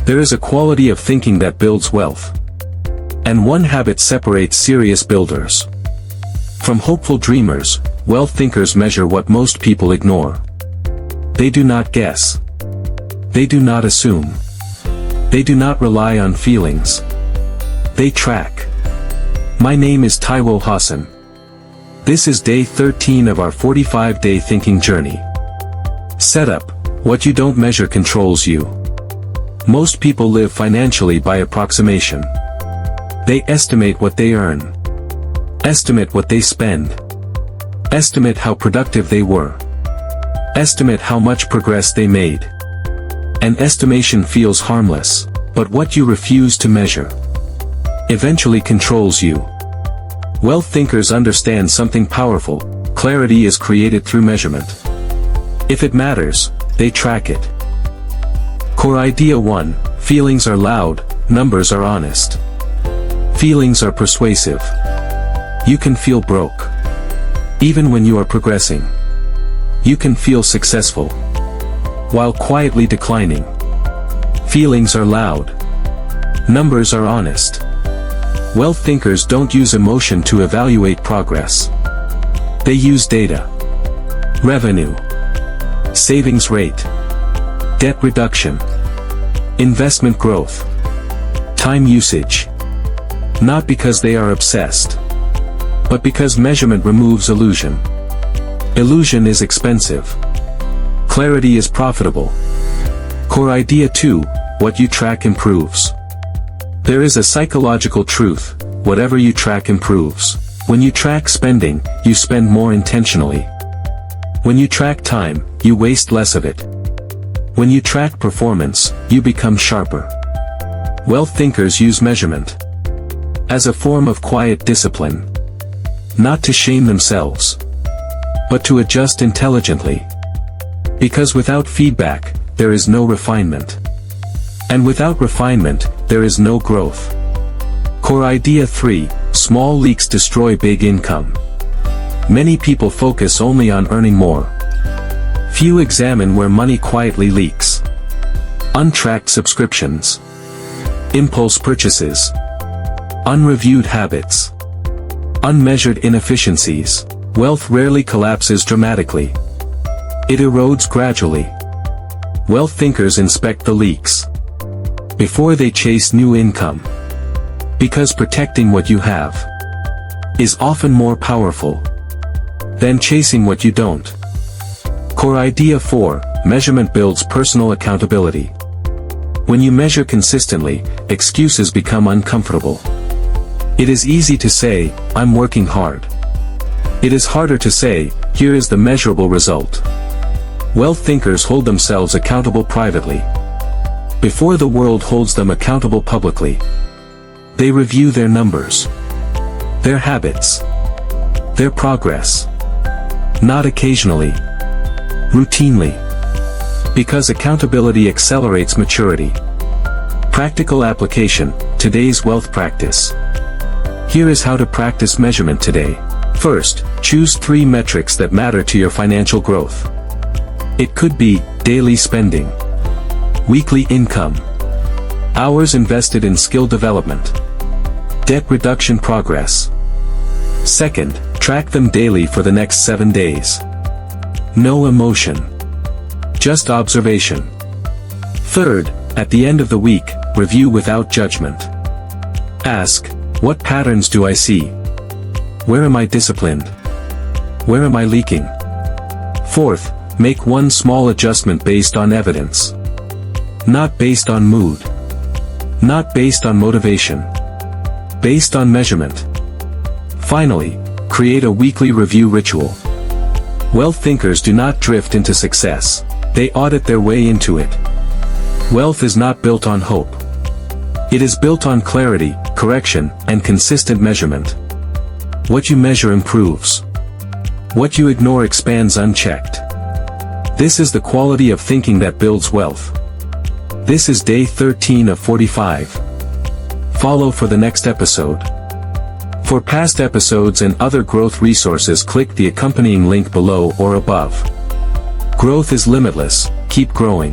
There is a quality of thinking that builds wealth. And one habit separates serious builders from hopeful dreamers. Wealth thinkers measure what most people ignore. They do not guess. They do not assume. They do not rely on feelings. They track. My name is Taiwo Hassan. This is day 13 of our 45-day thinking journey. Setup: what you don't measure controls you. Most people live financially by approximation. They estimate what they earn. Estimate what they spend. Estimate how productive they were. Estimate how much progress they made. An estimation feels harmless, but what you refuse to measure eventually controls you. Wealth thinkers understand something powerful: clarity is created through measurement. If it matters, they track it. Core idea 1: feelings are loud, numbers are honest. Feelings are persuasive. You can feel broke, even when you are progressing. You can feel successful, while quietly declining. Feelings are loud. Numbers are honest. Wealth thinkers don't use emotion to evaluate progress. They use data. Revenue. Savings rate. Debt reduction. Investment growth. Time usage. Not because they are obsessed, but because measurement removes illusion. Illusion is expensive. Clarity is profitable. Core idea 2: what you track improves. There is a psychological truth: whatever you track improves. When you track spending, you spend more intentionally. When you track time, you waste less of it. When you track performance, you become sharper. Wealth thinkers use measurement as a form of quiet discipline. Not to shame themselves, but to adjust intelligently. Because without feedback, there is no refinement. And without refinement, there is no growth. Core idea 3: small leaks destroy big income. Many people focus only on earning more. Few examine where money quietly leaks. Untracked subscriptions. Impulse purchases. Unreviewed habits. Unmeasured inefficiencies. Wealth rarely collapses dramatically. It erodes gradually. Wealth thinkers inspect the leaks before they chase new income. Because protecting what you have is often more powerful than chasing what you don't. Core idea 4: measurement builds personal accountability. When you measure consistently, excuses become uncomfortable. It is easy to say, "I'm working hard." It is harder to say, "Here is the measurable result." Wealth thinkers hold themselves accountable privately before the world holds them accountable publicly. They review their numbers, their habits, their progress. Not occasionally, routinely. Because accountability accelerates maturity. Practical application: today's wealth practice. Here is how to practice measurement today. First, choose 3 metrics that matter to your financial growth. It could be daily spending, weekly income, hours invested in skill development, debt reduction progress. Second, track them daily for the next 7 days. No emotion, just observation. Third, at the end of the week, review without judgment. Ask, what patterns do I see? Where am I disciplined? Where am I leaking? Fourth, make one small adjustment based on evidence. Not based on mood. Not based on motivation. Based on measurement. Finally, create a weekly review ritual. Wealth thinkers do not drift into success. They audit their way into it. Wealth is not built on hope. It is built on clarity, correction, and consistent measurement. What you measure improves. What you ignore expands unchecked. This is the quality of thinking that builds wealth. This is day 13 of 45. Follow for the next episode. For past episodes and other growth resources, click the accompanying link below or above. Growth is limitless. Keep growing.